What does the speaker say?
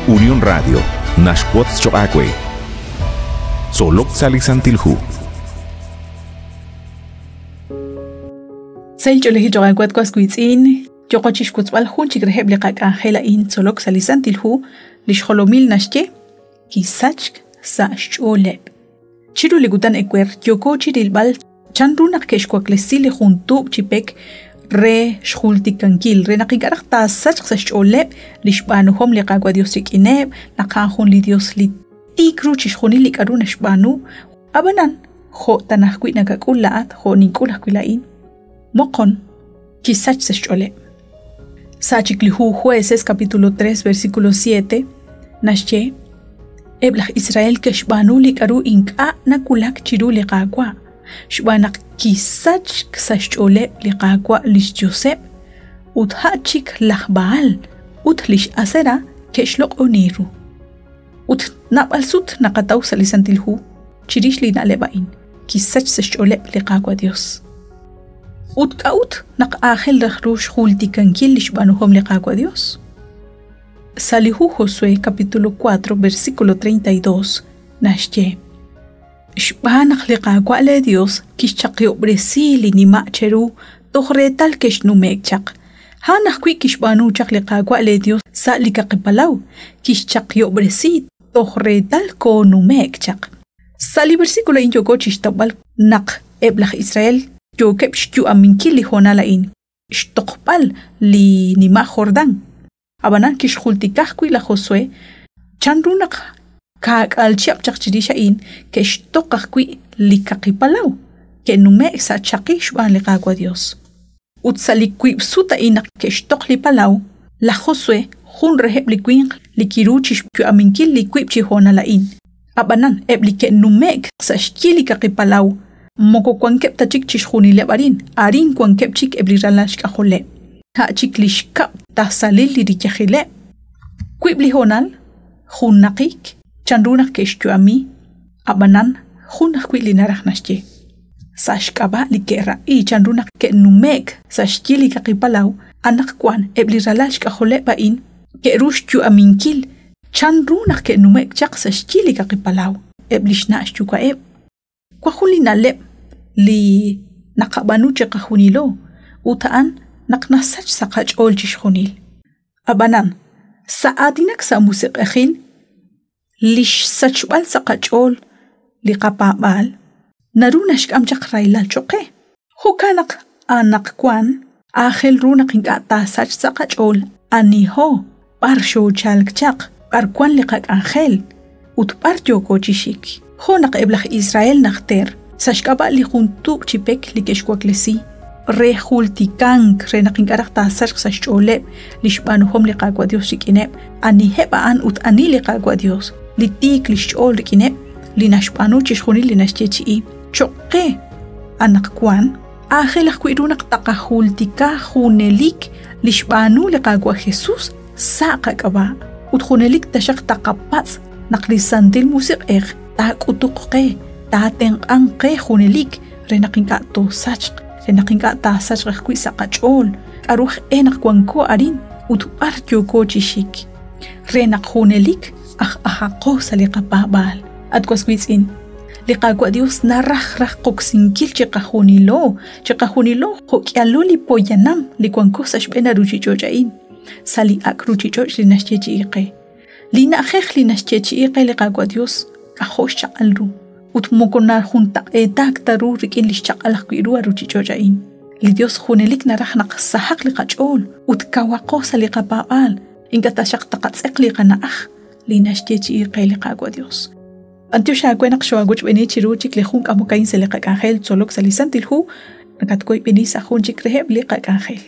Unión Radio, Nashquatz Choacue, Solok Salisantilhu. Sello lehi Choacue Quasquizin, Chocochis Quatzbalhun, Chigreheb Lekak Angela in Solok Salisantilhu, Lishholomil Nashke, Kisach Sacholeb. Chiru Ligutan Equer, Yokochi Dilbal, Chandrunak Keshquaklesile Juntub Chipek, Re Schultikankil, Renakigarak Tasach Sacholeb, Lishbanuhom Lekagua Diosik Ineb, Nakahun Lidios Litikru Chishonilik Arunashbanu, Abanan, Ho Tanahquit Nagakulaat, Ho Nikulaquilain, Mokon, Kisach Sacholeb. Sachiklihu Jueces, capítulo 3, versículo 7, Nashye, Eblah Israel Keshbanu Likaru Inka Nakulak Chiru Lekagua. Shbanak kisach ksashole liqaqwa lish Josep uthachik lahbaal uthlish asera keshloq oniru ut nabal sut naqataw salisantilhu chirish li nalebain kisach sashole liqaqwa Dios ut kaut naq akhel rakhrush khultikankil lishbanuhom liqaqwa Dios. Salihu Josué capítulo 4 versículo 32 nashye Shbanak liqaqwa le Dios kishchaqyo bresili ni macheru tohretal keshnumekchaq hanaq kwi kishbanu chaq liqaqwa le Dios sa likaqipalaw kishchaqyo bresi tohretal konumekchaq sali versículo in yoko chishtabal naq eblah Israel yokep shtu aminkili honalain shtoqpal li nima Jordan abanan kishkhultikaq kwi la Josué chanrunaq Kak al chiap chakchirisha in que estokakwi likakipalaw que nume sa chakish ban liqaqwa Dios. Utsalikwi suta inak que estoklipalaw la Josué jun reheb likwin likiruchish pu aminkil likwip chihona la in. Abanan eblike nume sa shkilikakipalaw moko kwankep tachik chishuni lebarin arin kwankep chik ebliralash kahole. Ha chiklishkap tasalil lirikahile. Kwip lihonal jun nakik Chanrunak keshtu ami, abanan, hunak kwi linarach nashye. Sashkaba likera I chanrunak ke numek, sashkili kakipalaw, anak kwan ebliralash kahole bain, ke rushtu aminkil, chanrunak ke numek chak sashkili kakipalaw, eblishnash chuka eb. Kwa huli nalep, li nakabanu chekahunilo, utaan naknasach sakach ol chishunil. Abanan, sa adinak sa musik akhil, lish sachbal saqachol liqapabal narunash kamchaq railal choqe hukanak anak kwan akhel runak ingata sach saqachol aniho parsho chalkchaq arkwan liqak angel utpar yoko chishik honak eblah Israel nakhter sashkaba li juntuk chipek likeshkwaklesi re hultikank re nakingarak tasach sachole lishbanuhom liqaqwa Dios shikineb aniheba an ut ani liqaqwa Dios litik lishol rikineb linashpanu chishkhuni linashchechi choqe anak kwan akhel khwirunak taqahultika khunelik lishbanu liqaqwa Jesus saqaqaba utkhunelik tashaq taqapats naqlisantil musiq taqutuqe tatenqanqe khunelik renaqinqa to sach renaqinqa ta sach khwi saqachol aruh enaq kwanko arin utpar yoko chishik renaq khunelik ahaqo saliqapabal atkwasquitsin liqaqwa Dios naraj qoksinkil chiqahunilo qokyalo lipoyanam likwanko sashbena ruchichochain sali akruchichoch linashchechiqe linajej linashchechiqe liqaqwa Dios ahosh chaqalru utmokona junta etaktaru rikin lishchaqalaqwiru ruchichochain li Dios hunelik naraj naqsahaq liqachol utkawaqo saliqapabal inkatashaq taqatseq liqanaj linashchechi qeliqaqwa Dios. Antiusha kwenak shwaguch beni chiruchik lehun kamukain seliqaq angel solok salisantilhu nakatkoy beni sa hunchik reheb liqaq angel.